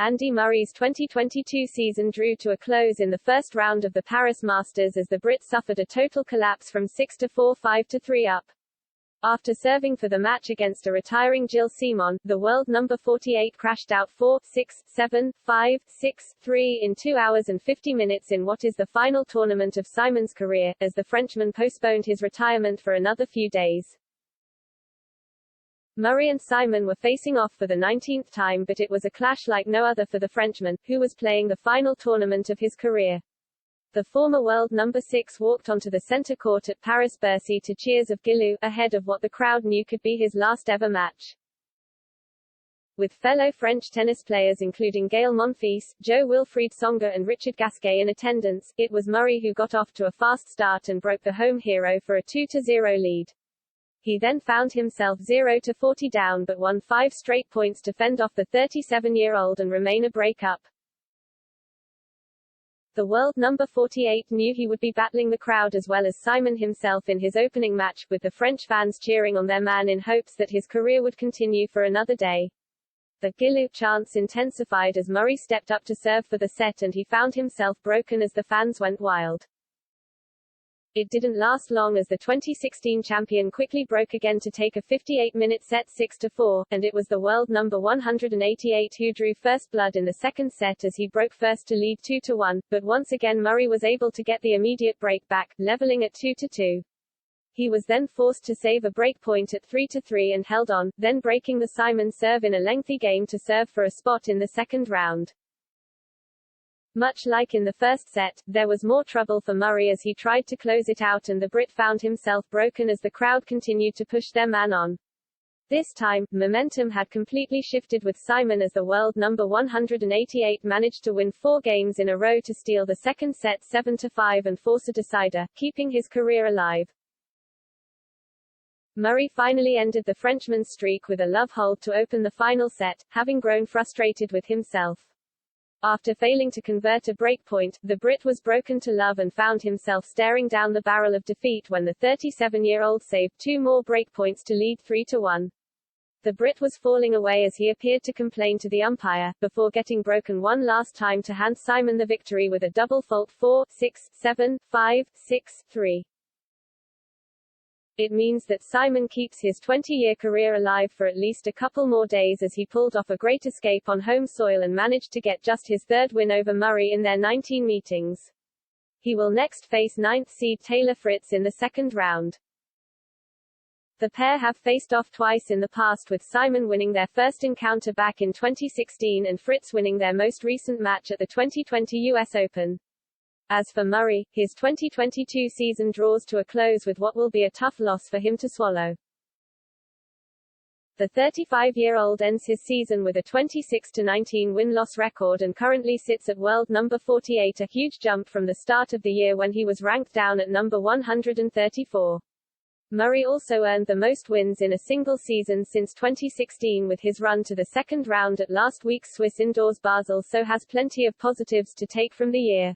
Andy Murray's 2022 season drew to a close in the first round of the Paris Masters as the Brit suffered a total collapse from 6-4, 5-3 up. After serving for the match against a retiring Gilles Simon, the world number 48 crashed out 4-6, 7, 5, 6, 3 in 2 hours and 50 minutes in what is the final tournament of Simon's career, as the Frenchman postponed his retirement for another few days. Murray and Simon were facing off for the 19th time, but it was a clash like no other for the Frenchman, who was playing the final tournament of his career. The former world number 6 walked onto the centre court at Paris-Bercy to cheers of Gilles, ahead of what the crowd knew could be his last ever match. With fellow French tennis players including Gaël Monfils, Jo-Wilfried Tsonga and Richard Gasquet in attendance, it was Murray who got off to a fast start and broke the home hero for a 2-0 lead. He then found himself 0-40 down but won 5 straight points to fend off the 37-year-old and remain a break-up. The world number 48 knew he would be battling the crowd as well as Simon himself in his opening match, with the French fans cheering on their man in hopes that his career would continue for another day. The Gilles chants intensified as Murray stepped up to serve for the set and he found himself broken as the fans went wild. It didn't last long as the 2016 champion quickly broke again to take a 58-minute set 6-4, and it was the world number 188 who drew first blood in the second set as he broke first to lead 2-1, but once again Murray was able to get the immediate break back, leveling at 2-2. He was then forced to save a break point at 3-3 and held on, then breaking the Simon serve in a lengthy game to serve for a spot in the second round. Much like in the first set, there was more trouble for Murray as he tried to close it out and the Brit found himself broken as the crowd continued to push their man on. This time, momentum had completely shifted with Simon as the world number 188 managed to win 4 games in a row to steal the second set 7-5 and force a decider, keeping his career alive. Murray finally ended the Frenchman's streak with a love hold to open the final set, having grown frustrated with himself. After failing to convert a breakpoint, the Brit was broken to love and found himself staring down the barrel of defeat when the 37-year-old saved 2 more breakpoints to lead 3-1. The Brit was falling away as he appeared to complain to the umpire, before getting broken one last time to hand Simon the victory with a double fault 4-6, 7, 5, 6, 3. It means that Simon keeps his 20-year career alive for at least a couple more days as he pulled off a great escape on home soil and managed to get just his 3rd win over Murray in their 19 meetings. He will next face 9th seed Taylor Fritz in the second round. The pair have faced off twice in the past, with Simon winning their first encounter back in 2016 and Fritz winning their most recent match at the 2020 US Open. As for Murray, his 2022 season draws to a close with what will be a tough loss for him to swallow. The 35-year-old ends his season with a 26-19 win-loss record and currently sits at world number 48, a huge jump from the start of the year when he was ranked down at number 134. Murray also earned the most wins in a single season since 2016 with his run to the second round at last week's Swiss Indoors Basel, so has plenty of positives to take from the year.